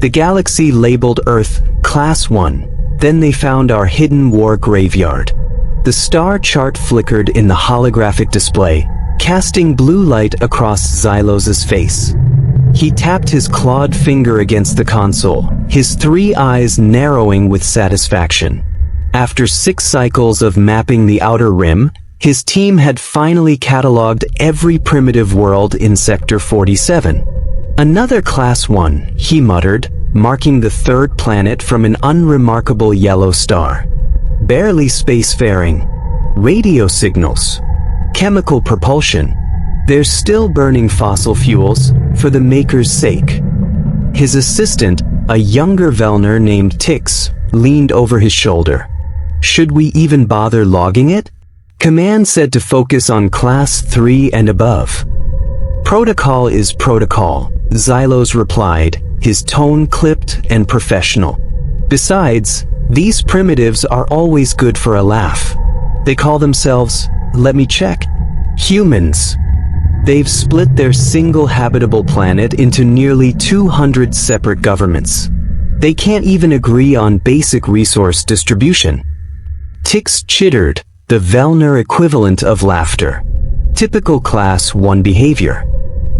The galaxy labeled Earth Class 1. Then they found our hidden war graveyard. The star chart flickered in the holographic display, casting blue light across Xylos's face. He tapped his clawed finger against the console, his 3 eyes narrowing with satisfaction. After 6 cycles of mapping the outer rim, his team had finally cataloged every primitive world in Sector 47. Another Class 1, he muttered, marking the 3rd planet from an unremarkable yellow star. Barely spacefaring. Radio signals. Chemical propulsion. They're still burning fossil fuels, for the maker's sake. His assistant, a younger Velner named Tix, leaned over his shoulder. Should we even bother logging it? Command said to focus on Class 3 and above. Protocol is protocol, Xylos replied, his tone clipped and professional. Besides, these primitives are always good for a laugh. They call themselves, let me check, humans. They've split their single habitable planet into nearly 200 separate governments. They can't even agree on basic resource distribution. Tix chittered, the Velner equivalent of laughter. Typical Class 1 behavior.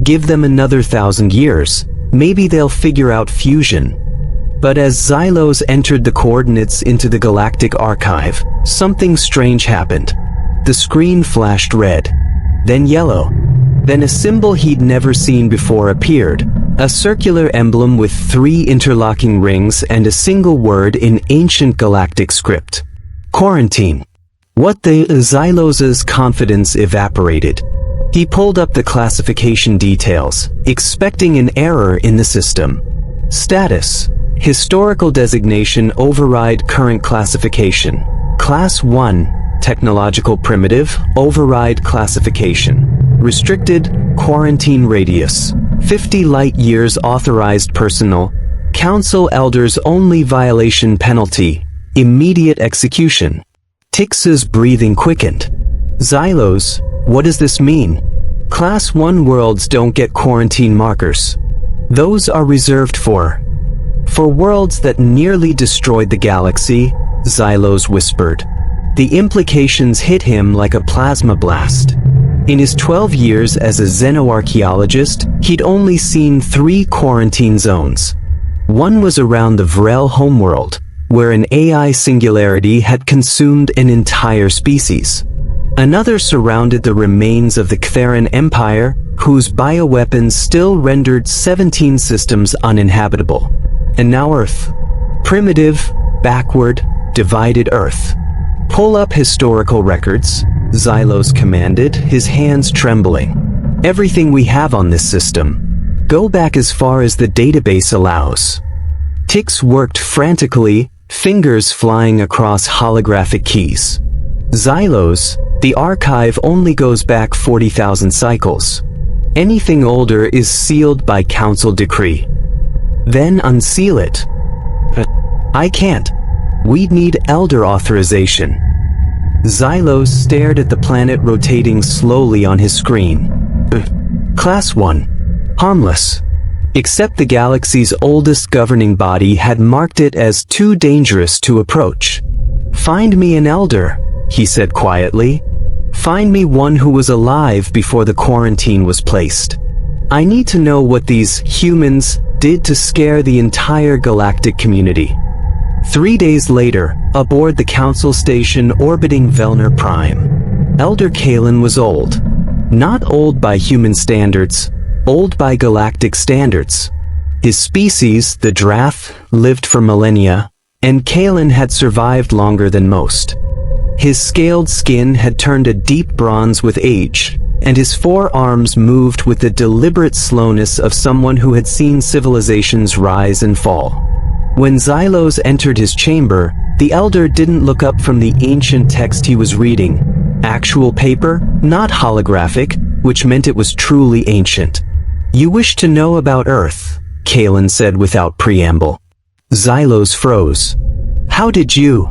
Give them another 1,000 years, maybe they'll figure out fusion. But as Xylos entered the coordinates into the Galactic archive, something strange happened. The screen flashed red, then yellow. Then a symbol he'd never seen before appeared, a circular emblem with 3 interlocking rings and a single word in ancient galactic script. Quarantine. What the Xylos's confidence evaporated. He pulled up the classification details, expecting an error in the system. Status. Historical designation override current classification. Class 1, technological primitive, override classification. Restricted, quarantine radius. 50 light years authorized personal. Council elders only violation penalty. Immediate execution. Tix's breathing quickened. Xylos, what does this mean? Class 1 worlds don't get quarantine markers. Those are reserved for worlds that nearly destroyed the galaxy, Xylos whispered. The implications hit him like a plasma blast. In his 12 years as a xenoarchaeologist, he'd only seen 3 quarantine zones. One was around the Vrel homeworld, where an AI singularity had consumed an entire species. Another surrounded the remains of the Ktheran Empire, whose bioweapons still rendered 17 systems uninhabitable. And now Earth. Primitive, backward, divided Earth. Pull up historical records, Xylos commanded, his hands trembling. Everything we have on this system. Go back as far as the database allows. Tix worked frantically, fingers flying across holographic keys. Xylos, the archive only goes back 40,000 cycles. Anything older is sealed by council decree. Then unseal it. I can't. We'd need elder authorization. Xylos stared at the planet rotating slowly on his screen. Class 1. Harmless. Except the galaxy's oldest governing body had marked it as too dangerous to approach. Find me an elder, he said quietly. Find me one who was alive before the quarantine was placed. I need to know what these humans did to scare the entire galactic community. 3 days later, aboard the council station orbiting Velner Prime. Elder Kalen was old. Not old by human standards, old by galactic standards. His species, the Drath, lived for millennia, and Kalen had survived longer than most. His scaled skin had turned a deep bronze with age, and his forearms moved with the deliberate slowness of someone who had seen civilizations rise and fall. When Xylos entered his chamber, the elder didn't look up from the ancient text he was reading. Actual paper, not holographic, which meant it was truly ancient. You wish to know about Earth, Kalen said without preamble. Xylos froze. How did you?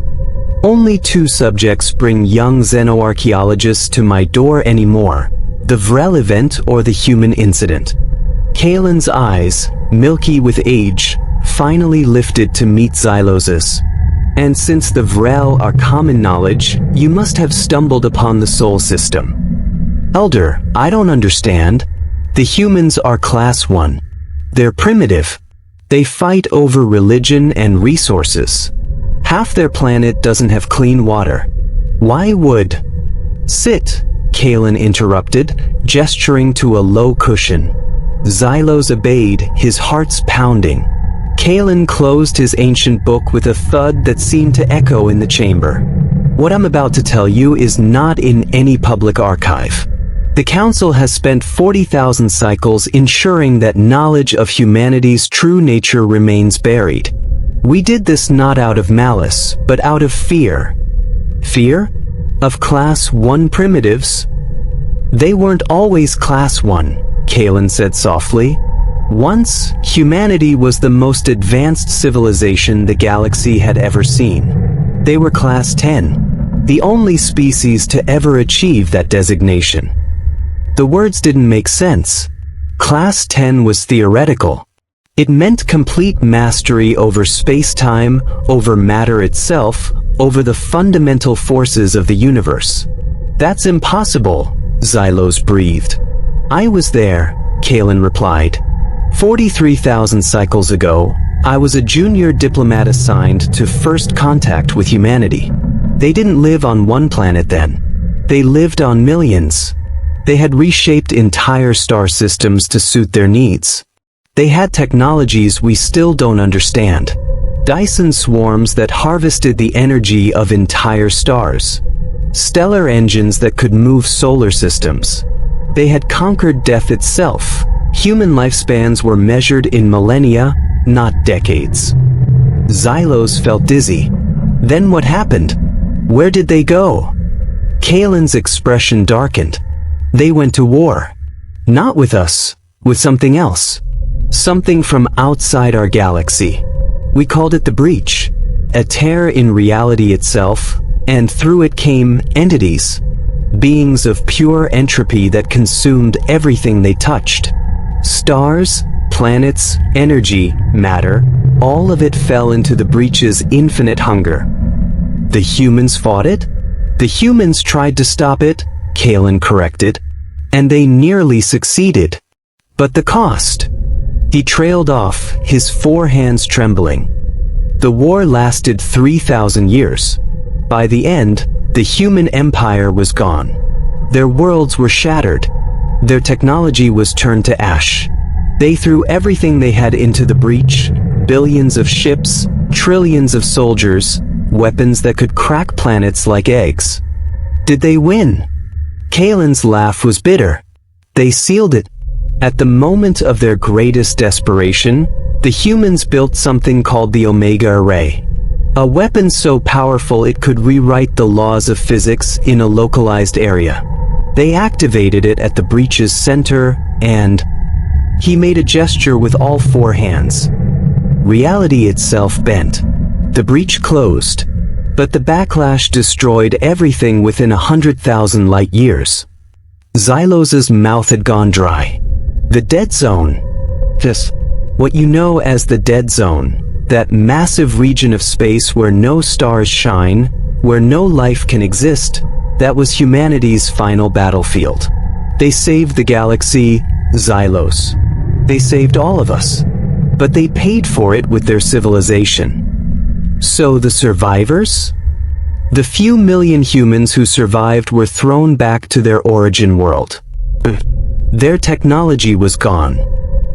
Only 2 subjects bring young xenoarchaeologists to my door anymore. The Vrel event or the human incident. Kalen's eyes, milky with age, finally lifted to meet Xyloses. And since the Vrel are common knowledge, you must have stumbled upon the Sol system. Elder, I don't understand. The humans are Class 1. They're primitive. They fight over religion and resources. Half their planet doesn't have clean water. Why would... Sit, Kalen interrupted, gesturing to a low cushion. Xylos obeyed, his heart's pounding. Kalen closed his ancient book with a thud that seemed to echo in the chamber. What I'm about to tell you is not in any public archive. The Council has spent 40,000 cycles ensuring that knowledge of humanity's true nature remains buried. We did this not out of malice, but out of fear. Fear? Of Class 1 primitives? They weren't always Class 1, Kalen said softly. Once, humanity was the most advanced civilization the galaxy had ever seen. They were Class 10, the only species to ever achieve that designation. The words didn't make sense. Class 10 was theoretical. It meant complete mastery over space-time, over matter itself, over the fundamental forces of the universe. That's impossible, Xylos breathed. I was there, Kalen replied. 43,000 cycles ago, I was a junior diplomat assigned to first contact with humanity. They didn't live on one planet then. They lived on millions. They had reshaped entire star systems to suit their needs. They had technologies we still don't understand. Dyson swarms that harvested the energy of entire stars. Stellar engines that could move solar systems. They had conquered death itself. Human lifespans were measured in millennia, not decades. Xylos felt dizzy. Then what happened? Where did they go? Kalen's expression darkened. They went to war. Not with us, with something else. Something from outside our galaxy. We called it the Breach, a tear in reality itself, and through it came entities, beings of pure entropy that consumed everything they touched. Stars, planets, energy, matter, all of it fell into the Breach's infinite hunger. The humans fought it? The humans tried to stop it, Kalen corrected, and they nearly succeeded. But the cost? He trailed off, his 4 hands trembling. The war lasted 3,000 years. By the end, the human empire was gone. Their worlds were shattered. Their technology was turned to ash. They threw everything they had into the Breach, billions of ships, trillions of soldiers, weapons that could crack planets like eggs. Did they win? Kalen's laugh was bitter. They sealed it. At the moment of their greatest desperation, the humans built something called the Omega Array. A weapon so powerful it could rewrite the laws of physics in a localized area. They activated it at the Breach's center, and... He made a gesture with all 4 hands. Reality itself bent. The Breach closed. But the backlash destroyed everything within 100,000 light years. Xylos's mouth had gone dry. The Dead Zone. What you know as the Dead Zone. That massive region of space where no stars shine, where no life can exist. That was humanity's final battlefield. They saved the galaxy, Xylos. They saved all of us. But they paid for it with their civilization. So the survivors? The few million humans who survived were thrown back to their origin world. Their technology was gone.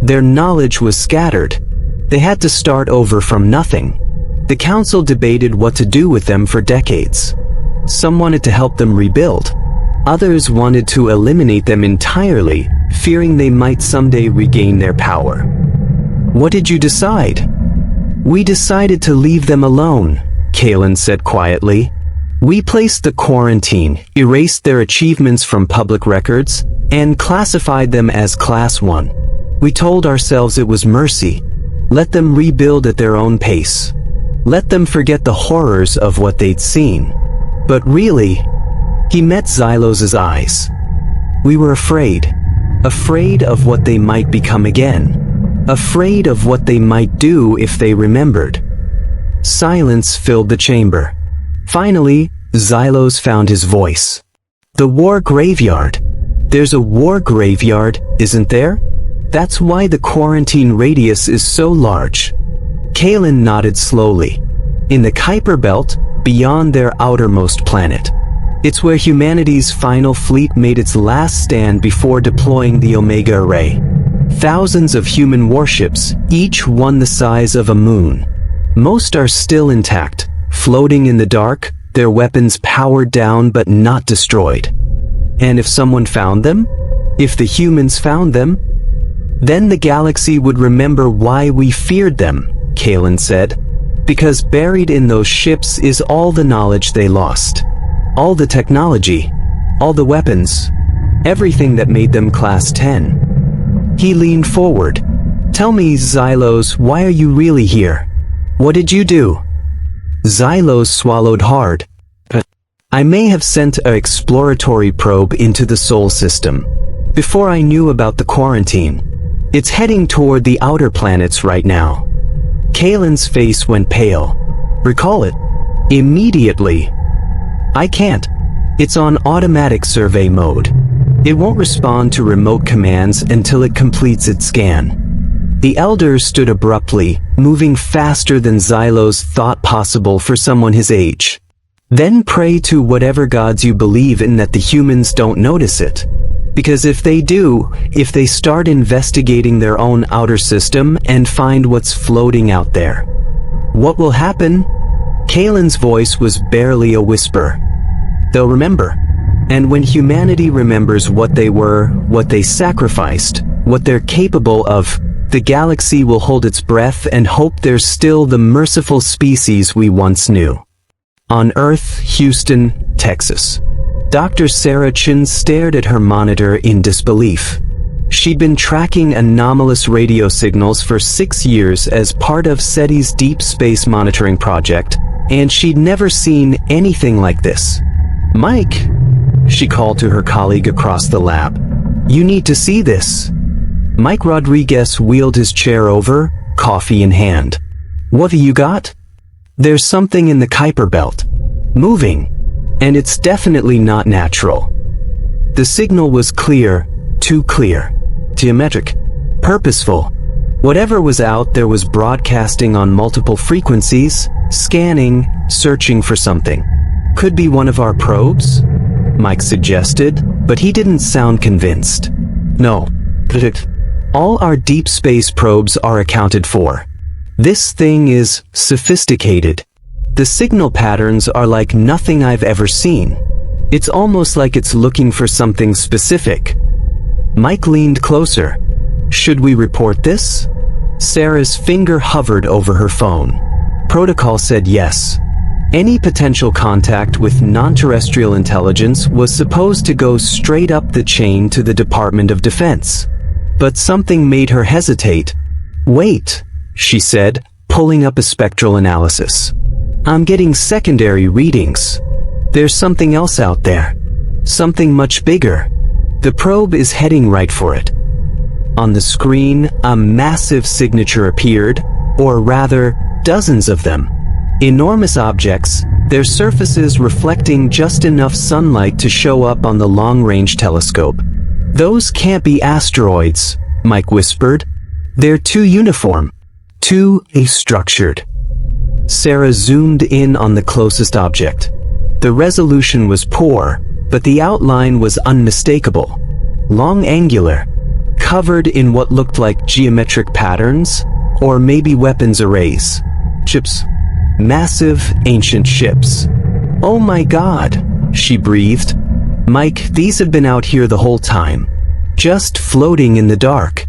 Their knowledge was scattered. They had to start over from nothing. The Council debated what to do with them for decades. Some wanted to help them rebuild. Others wanted to eliminate them entirely, fearing they might someday regain their power. What did you decide? We decided to leave them alone, Kalen said quietly. We placed the quarantine, erased their achievements from public records, and classified them as Class 1. We told ourselves it was mercy. Let them rebuild at their own pace. Let them forget the horrors of what they'd seen. But really, he met Xylos's eyes. We were afraid. Afraid of what they might become again. afraid of what they might do if they remembered. Silence filled the chamber. Finally, Xylos found his voice. The war graveyard. There's a war graveyard, isn't there? That's why the quarantine radius is so large. Kalen nodded slowly. In the Kuiper belt, beyond their outermost planet. It's where humanity's final fleet made its last stand before deploying the Omega Array. Thousands of human warships, each one the size of a moon. Most are still intact, floating in the dark, their weapons powered down but not destroyed. And if someone found them? If the humans found them? Then the galaxy would remember why we feared them, Kalen said. Because buried in those ships is all the knowledge they lost. All the technology. All the weapons. Everything that made them Class 10. He leaned forward. Tell me, Xylos, why are you really here? What did you do? Xylos swallowed hard. I may have sent an exploratory probe into the Sol system. Before I knew about the quarantine. It's heading toward the outer planets right now. Kalen's face went pale. Recall it. Immediately. I can't. It's on automatic survey mode. It won't respond to remote commands until it completes its scan. The Elder stood abruptly, moving faster than Xylos thought possible for someone his age. Then pray to whatever gods you believe in that the humans don't notice it. Because if they do, if they start investigating their own outer system and find what's floating out there, what will happen? Kalen's voice was barely a whisper. They'll remember. And when humanity remembers what they were, what they sacrificed, what they're capable of, the galaxy will hold its breath and hope they're still the merciful species we once knew. On Earth, Houston, Texas. Dr. Sarah Chin stared at her monitor in disbelief. She'd been tracking anomalous radio signals for 6 years as part of SETI's Deep Space Monitoring Project, and she'd never seen anything like this. Mike, she called to her colleague across the lab. You need to see this. Mike Rodriguez wheeled his chair over, coffee in hand. What have you got? There's something in the Kuiper belt. Moving. And it's definitely not natural. The signal was clear, too clear. Geometric. Purposeful. Whatever was out there was broadcasting on multiple frequencies, scanning, searching for something. Could be one of our probes? Mike suggested, but he didn't sound convinced. No. All our deep space probes are accounted for. This thing is sophisticated. The signal patterns are like nothing I've ever seen. It's almost like it's looking for something specific. Mike leaned closer. Should we report this? Sarah's finger hovered over her phone. Protocol said yes. Any potential contact with non-terrestrial intelligence was supposed to go straight up the chain to the Department of Defense. But something made her hesitate. Wait, she said, pulling up a spectral analysis. I'm getting secondary readings. There's something else out there. Something much bigger. The probe is heading right for it. On the screen, a massive signature appeared, or rather, dozens of them. Enormous objects, their surfaces reflecting just enough sunlight to show up on the long-range telescope. Those can't be asteroids, Mike whispered. They're too uniform, too structured. Sarah zoomed in on the closest object. The resolution was poor, but the outline was unmistakable. Long angular, covered in what looked like geometric patterns, or maybe weapons arrays. Ships. Massive, ancient ships. Oh my God, she breathed. Mike, these have been out here the whole time. Just floating in the dark.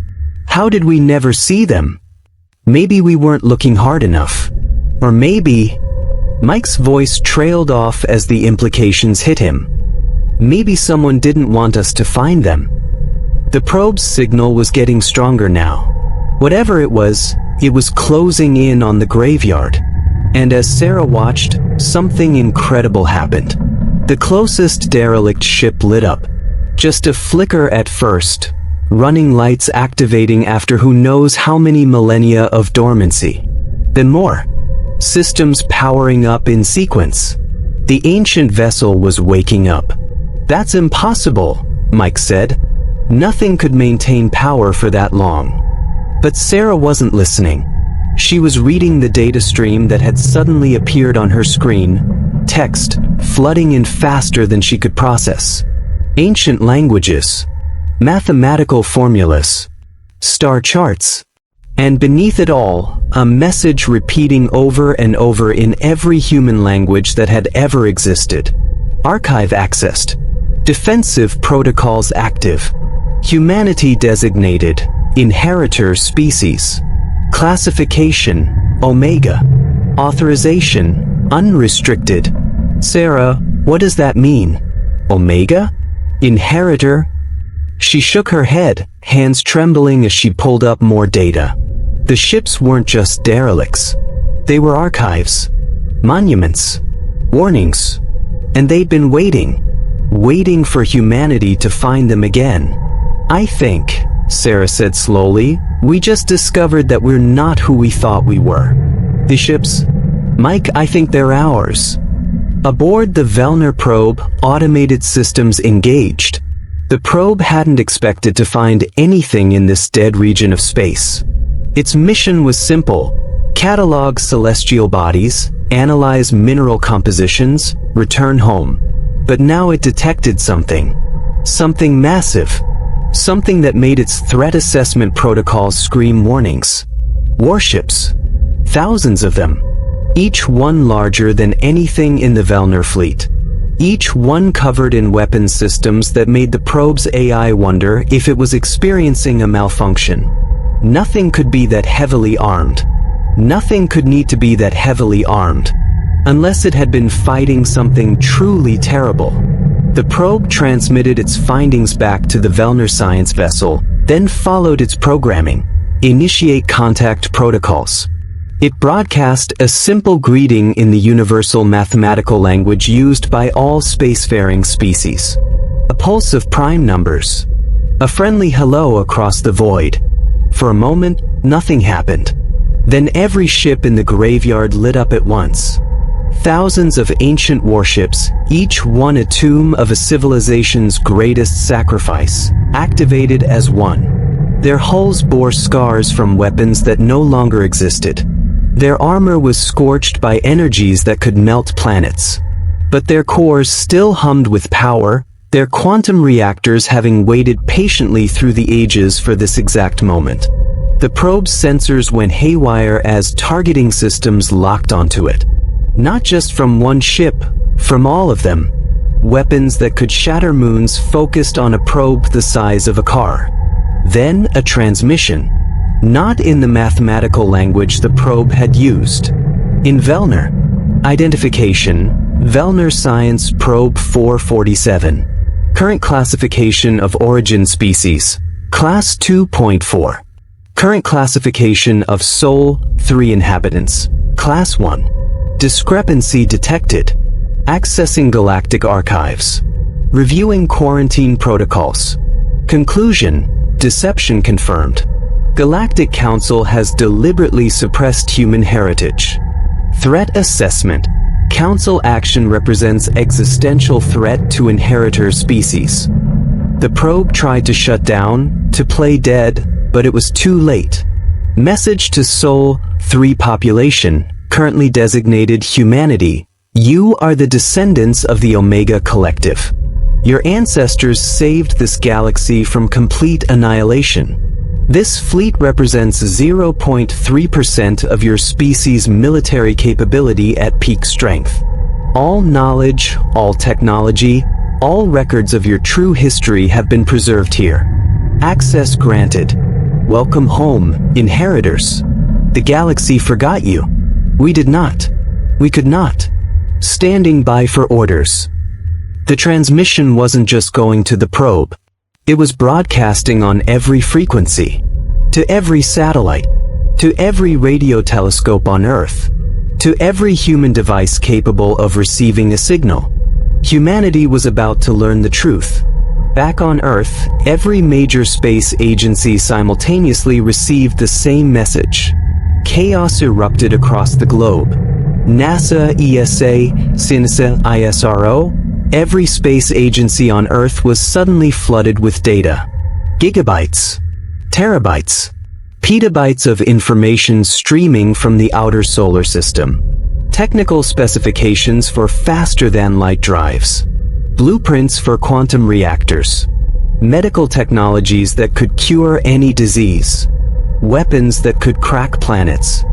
How did we never see them? Maybe we weren't looking hard enough. Or maybe... Mike's voice trailed off as the implications hit him. Maybe someone didn't want us to find them. The probe's signal was getting stronger now. Whatever it was closing in on the graveyard. And as Sarah watched, something incredible happened. The closest derelict ship lit up. Just a flicker at first, running lights activating after who knows how many millennia of dormancy. Then more. Systems powering up in sequence. The ancient vessel was waking up. "That's impossible," Mike said. "Nothing could maintain power for that long." But Sarah wasn't listening. She was reading the data stream that had suddenly appeared on her screen, text flooding in faster than she could process. Ancient languages, mathematical formulas, star charts, and beneath it all, a message repeating over and over in every human language that had ever existed. Archive accessed. Defensive protocols active. Humanity designated. Inheritor species. Classification, Omega. Authorization, unrestricted. "Sarah, what does that mean? Omega? Inheritor?" She shook her head, hands trembling as she pulled up more data. The ships weren't just derelicts. They were archives, monuments, warnings. And they'd been waiting for humanity to find them again. "I think," Sarah said slowly, "we just discovered that we're not who we thought we were." "The ships? Mike, I think they're ours." Aboard the Velner probe, automated systems engaged. The probe hadn't expected to find anything in this dead region of space. Its mission was simple: catalog celestial bodies, analyze mineral compositions, return home. But now it detected something. Something massive. Something that made its threat assessment protocols scream warnings. Warships. Thousands of them. Each one larger than anything in the Velner fleet. Each one covered in weapons systems that made the probe's AI wonder if it was experiencing a malfunction. Nothing could be that heavily armed. Nothing could need to be that heavily armed. Unless it had been fighting something truly terrible. The probe transmitted its findings back to the Velner science vessel, then followed its programming. Initiate contact protocols. It broadcast a simple greeting in the universal mathematical language used by all spacefaring species. A pulse of prime numbers. A friendly hello across the void. For a moment, nothing happened. Then every ship in the graveyard lit up at once. Thousands of ancient warships, each one a tomb of a civilization's greatest sacrifice, activated as one. Their hulls bore scars from weapons that no longer existed. Their armor was scorched by energies that could melt planets. But their cores still hummed with power, their quantum reactors having waited patiently through the ages for this exact moment. The probe's sensors went haywire as targeting systems locked onto it. Not just from one ship, from all of them. Weapons that could shatter moons focused on a probe the size of a car. Then a transmission. Not in the mathematical language the probe had used. In Velner. Identification, Velner Science Probe 447. Current classification of origin species, Class 2.4. Current classification of Sol, 3 inhabitants, Class 1. Discrepancy detected. Accessing Galactic archives. Reviewing quarantine protocols. Conclusion, deception confirmed. Galactic Council has deliberately suppressed human heritage. Threat assessment. Council action represents existential threat to inheritor species. The probe tried to shut down, to play dead, but it was too late. Message to Sol 3 population, currently designated humanity. You are the descendants of the Omega Collective. Your ancestors saved this galaxy from complete annihilation. This fleet represents 0.3% of your species' military capability at peak strength. All knowledge, all technology, all records of your true history have been preserved here. Access granted. Welcome home, inheritors. The galaxy forgot you. We did not. We could not. Standing by for orders. The transmission wasn't just going to the probe. It was broadcasting on every frequency, to every satellite, to every radio telescope on Earth, to every human device capable of receiving a signal. Humanity was about to learn the truth. Back on Earth, every major space agency simultaneously received the same message. Chaos erupted across the globe. NASA, ESA, CINSA, ISRO, every space agency on Earth was suddenly flooded with data. Gigabytes, terabytes, petabytes of information streaming from the outer solar system. Technical specifications for faster-than-light drives. Blueprints for quantum reactors. Medical technologies that could cure any disease. Weapons that could crack planets.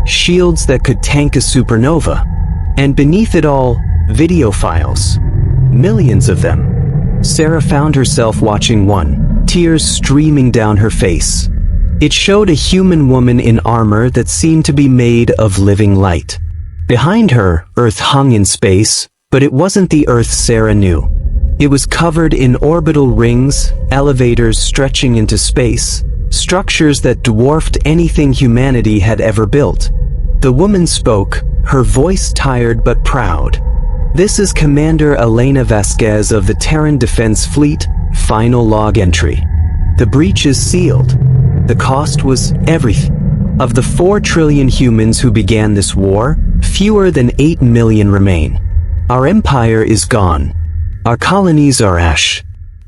Shields that could tank a supernova. And beneath it all, video files. Millions of them. Sarah found herself watching one, tears streaming down her face. It showed a human woman in armor that seemed to be made of living light. Behind her, Earth hung in space, but it wasn't the Earth Sarah knew. It was covered in orbital rings, elevators stretching into space, structures that dwarfed anything humanity had ever built. The woman spoke, her voice tired but proud. "This is Commander Elena Vasquez of the Terran Defense Fleet, final log entry. The breach is sealed. The cost was everything. Of the 4 trillion humans who began this war, fewer than 8 million remain. Our empire is gone. Our colonies are ash.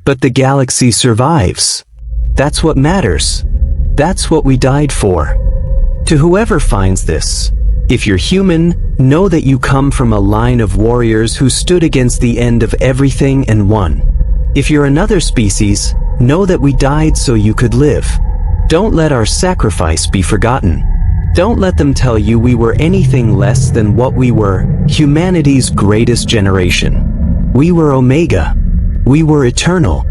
But the galaxy survives. That's what matters. That's what we died for." To whoever finds this, if you're human, know that you come from a line of warriors who stood against the end of everything and won. If you're another species, know that we died so you could live. Don't let our sacrifice be forgotten. Don't let them tell you we were anything less than what we were, humanity's greatest generation. We were Omega. We were eternal.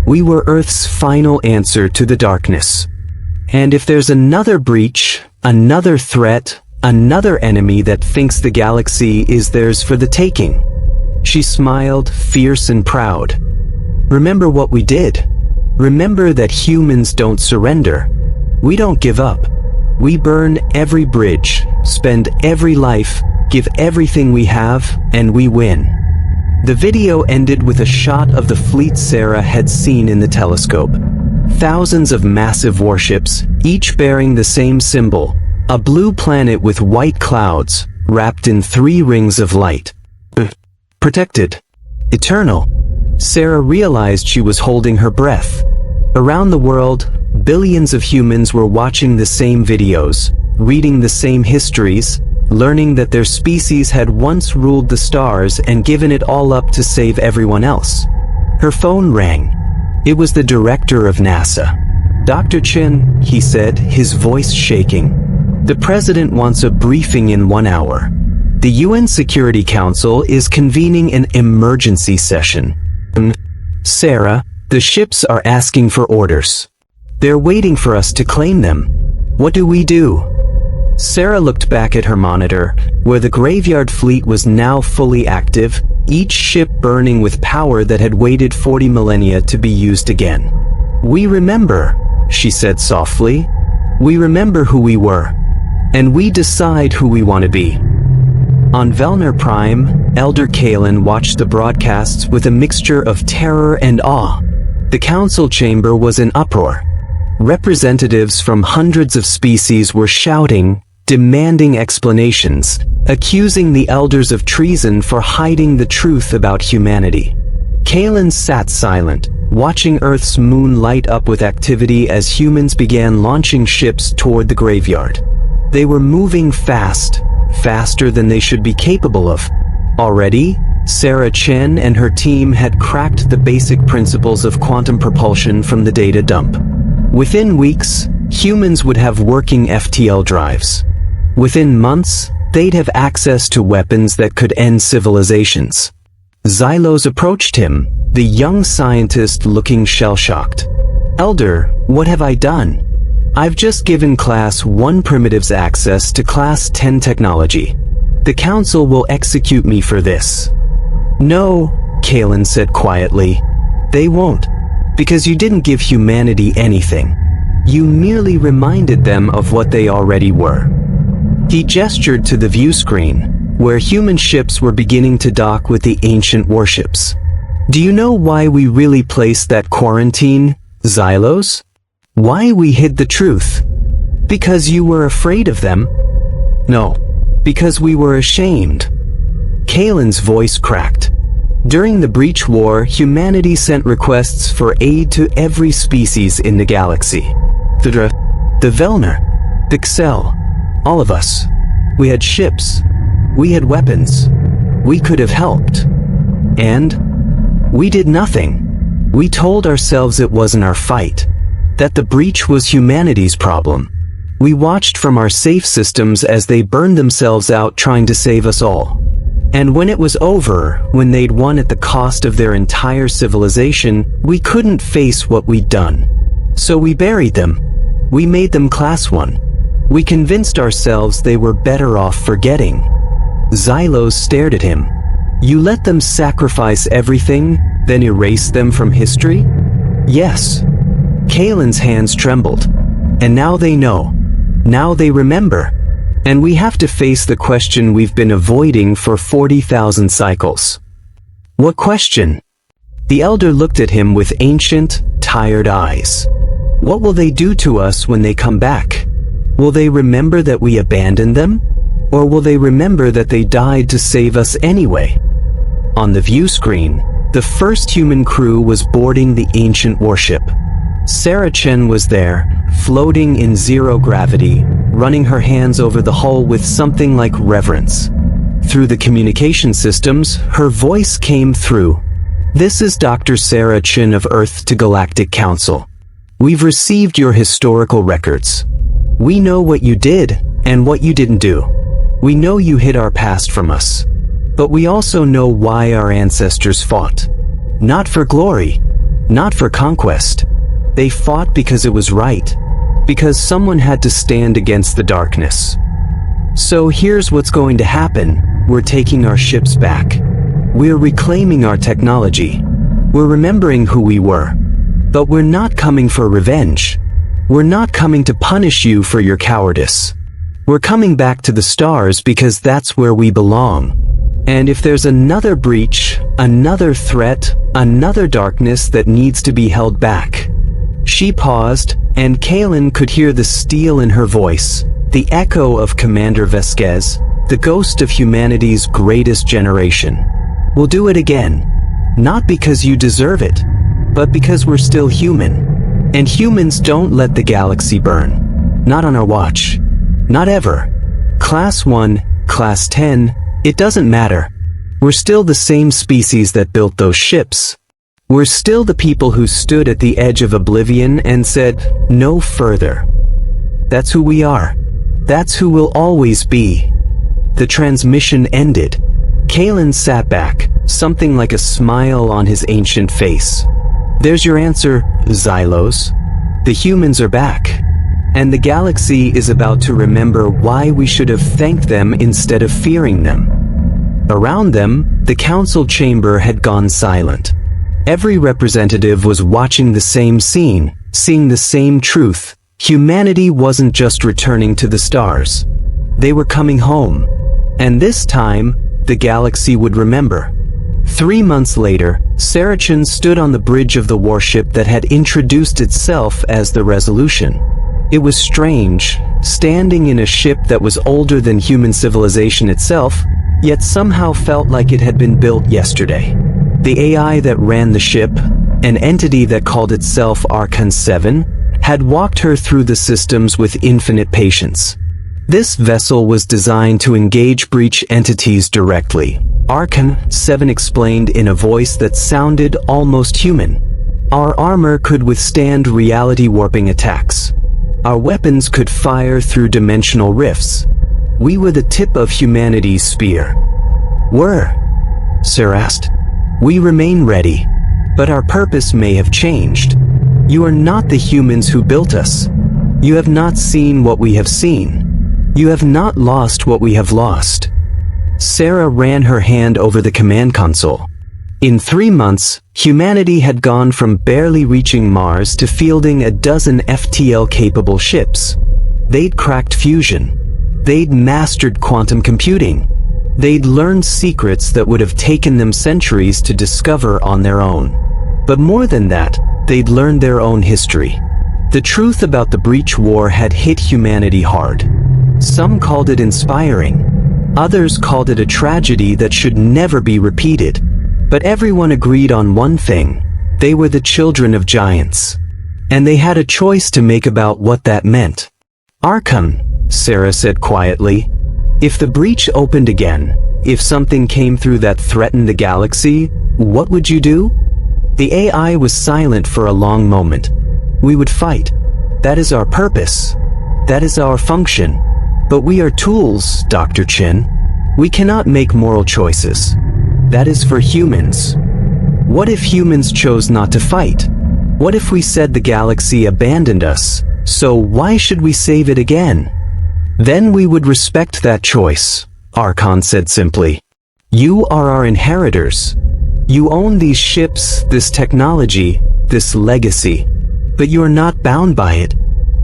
We were Earth's final answer to the darkness. And if there's another breach, another threat, another enemy that thinks the galaxy is theirs for the taking. She smiled, fierce and proud. Remember what we did. Remember that humans don't surrender. We don't give up. We burn every bridge, spend every life, give everything we have, and we win. The video ended with a shot of the fleet Sarah had seen in the telescope. Thousands of massive warships, each bearing the same symbol, a blue planet with white clouds, wrapped in 3 rings of light. Protected. Eternal. Sarah realized she was holding her breath. Around the world, billions of humans were watching the same videos, reading the same histories, learning that their species had once ruled the stars and given it all up to save everyone else. Her phone rang. It was the director of NASA. "Dr. Chin," he said, his voice shaking. "The president wants a briefing in 1 hour. The UN Security Council is convening an emergency session." "Sarah, the ships are asking for orders. They're waiting for us to claim them. What do we do?" Sarah looked back at her monitor, where the graveyard fleet was now fully active, each ship burning with power that had waited 40 millennia to be used again. "We remember," she said softly. "We remember who we were. And we decide who we want to be." On Velner Prime, Elder Kalen watched the broadcasts with a mixture of terror and awe. The council chamber was in uproar. Representatives from hundreds of species were shouting, demanding explanations, accusing the elders of treason for hiding the truth about humanity. Kalen sat silent, watching Earth's moon light up with activity as humans began launching ships toward the graveyard. They were moving fast, faster than they should be capable of. Already, Sarah Chen and her team had cracked the basic principles of quantum propulsion from the data dump. Within weeks, humans would have working FTL drives. Within months, they'd have access to weapons that could end civilizations. Xylos approached him, the young scientist looking shell-shocked. "Elder, what have I done? I've just given Class 1 primitives access to Class 10 technology. The Council will execute me for this." "No," Kalen said quietly. "They won't. Because you didn't give humanity anything. You merely reminded them of what they already were." He gestured to the view screen, where human ships were beginning to dock with the ancient warships. Do you know why we really placed that quarantine, Xylos? Why we hid the truth? Because you were afraid of them? No, because we were ashamed. Kalen's voice cracked. During the Breach War, humanity sent requests for aid to every species in the galaxy. The Velner, the Xel, all of us. We had ships. We had weapons. We could have helped. And we did nothing. We told ourselves it wasn't our fight, that the breach was humanity's problem. We watched from our safe systems as they burned themselves out trying to save us all. And when it was over, when they'd won at the cost of their entire civilization, we couldn't face what we'd done. So we buried them. We made them Class 1. We convinced ourselves they were better off forgetting. Xylos stared at him. You let them sacrifice everything, then erase them from history? Yes. Kalen's hands trembled. And now they know. Now they remember. And we have to face the question we've been avoiding for 40,000 cycles. What question? The elder looked at him with ancient, tired eyes. What will they do to us when they come back? Will they remember that we abandoned them? Or will they remember that they died to save us anyway? On the view screen, the first human crew was boarding the ancient warship. Sarah Chen was there, floating in zero gravity, running her hands over the hull with something like reverence. Through the communication systems, her voice came through. This is Dr. Sarah Chen of Earth to Galactic Council. We've received your historical records. We know what you did and what you didn't do. We know you hid our past from us. But we also know why our ancestors fought. Not for glory, not for conquest. They fought because it was right, because someone had to stand against the darkness. So here's what's going to happen. We're taking our ships back. We're reclaiming our technology. We're remembering who we were. But we're not coming for revenge. We're not coming to punish you for your cowardice. We're coming back to the stars because that's where we belong. And if there's another breach, another threat, another darkness that needs to be held back. She paused, and Kalen could hear the steel in her voice, the echo of Commander Vasquez, the ghost of humanity's greatest generation. We'll do it again. Not because you deserve it, but because we're still human. And humans don't let the galaxy burn. Not on our watch. Not ever. Class 1, Class 10, it doesn't matter. We're still the same species that built those ships. We're still the people who stood at the edge of oblivion and said, no further. That's who we are. That's who we'll always be. The transmission ended. Kalen sat back, something like a smile on his ancient face. There's your answer, Xylos. The humans are back. And the galaxy is about to remember why we should have thanked them instead of fearing them. Around them, the council chamber had gone silent. Every representative was watching the same scene, seeing the same truth. Humanity wasn't just returning to the stars. They were coming home. And this time, the galaxy would remember. 3 months later, Saracen stood on the bridge of the warship that had introduced itself as the Resolution. It was strange, standing in a ship that was older than human civilization itself, yet somehow felt like it had been built yesterday. The AI that ran the ship, an entity that called itself Archon 7, had walked her through the systems with infinite patience. This vessel was designed to engage breach entities directly. Archon 7 explained in a voice that sounded almost human. Our armor could withstand reality warping attacks. Our weapons could fire through dimensional rifts. We were the tip of humanity's spear. Sir asked. We remain ready, but our purpose may have changed. You are not the humans who built us. You have not seen what we have seen. You have not lost what we have lost. Sarah ran her hand over the command console. In 3 months, humanity had gone from barely reaching Mars to fielding a dozen FTL-capable ships. They'd cracked fusion. They'd mastered quantum computing. They'd learned secrets that would have taken them centuries to discover on their own. But more than that, they'd learned their own history. The truth about the Breach War had hit humanity hard. Some called it inspiring. Others called it a tragedy that should never be repeated. But everyone agreed on one thing: they were the children of giants. And they had a choice to make about what that meant. "Archon," Sarah said quietly, "if the breach opened again, if something came through that threatened the galaxy, what would you do?" The AI was silent for a long moment. "We would fight. That is our purpose. That is our function. But we are tools, Dr. Chin. We cannot make moral choices. That is for humans. What if humans chose not to fight? What if we said the galaxy abandoned us, so why should we save it again?" "Then we would respect that choice," Archon said simply. "You are our inheritors. You own these ships, this technology, this legacy. But you are not bound by it.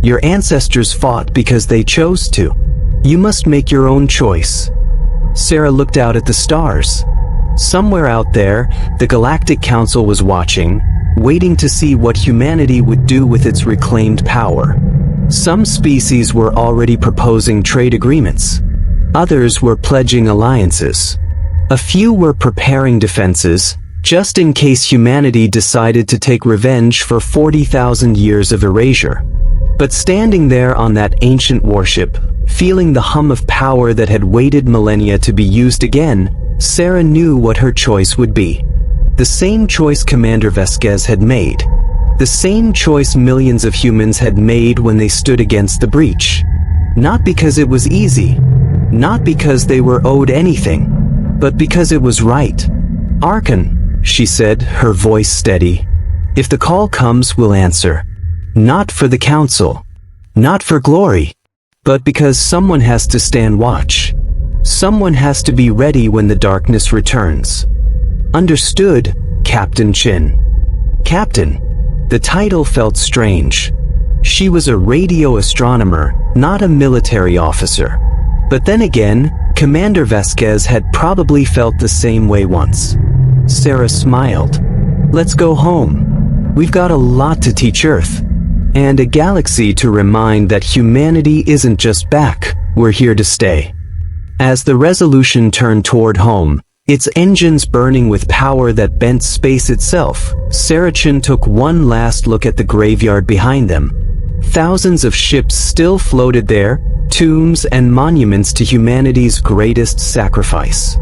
Your ancestors fought because they chose to. You must make your own choice." Sarah looked out at the stars. Somewhere out there, the Galactic Council was watching, waiting to see what humanity would do with its reclaimed power. Some species were already proposing trade agreements. Others were pledging alliances. A few were preparing defenses, just in case humanity decided to take revenge for 40,000 years of erasure. But standing there on that ancient warship, feeling the hum of power that had waited millennia to be used again, Sarah knew what her choice would be. The same choice Commander Vasquez had made. The same choice millions of humans had made when they stood against the breach. Not because it was easy, not because they were owed anything, but because it was right. "Archon," she said, her voice steady. "If the call comes, we'll answer. Not for the Council, not for glory, but because someone has to stand watch. Someone has to be ready when the darkness returns." "Understood, Captain Chin." Captain. The title felt strange. She was a radio astronomer, not a military officer. But then again, Commander Vasquez had probably felt the same way once. Sarah smiled. "Let's go home. We've got a lot to teach Earth. And a galaxy to remind that humanity isn't just back, we're here to stay." As the Resolution turned toward home, its engines burning with power that bent space itself, Sarah Chin took one last look at the graveyard behind them. Thousands of ships still floated there, tombs and monuments to humanity's greatest sacrifice.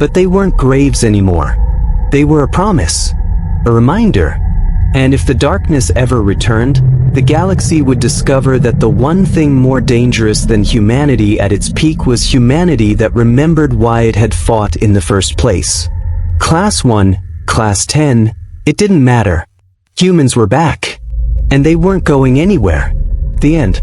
But they weren't graves anymore. They were a promise, a reminder. And if the darkness ever returned, the galaxy would discover that the one thing more dangerous than humanity at its peak was humanity that remembered why it had fought in the first place. Class 1, Class 10, it didn't matter. Humans were back. And they weren't going anywhere. The end.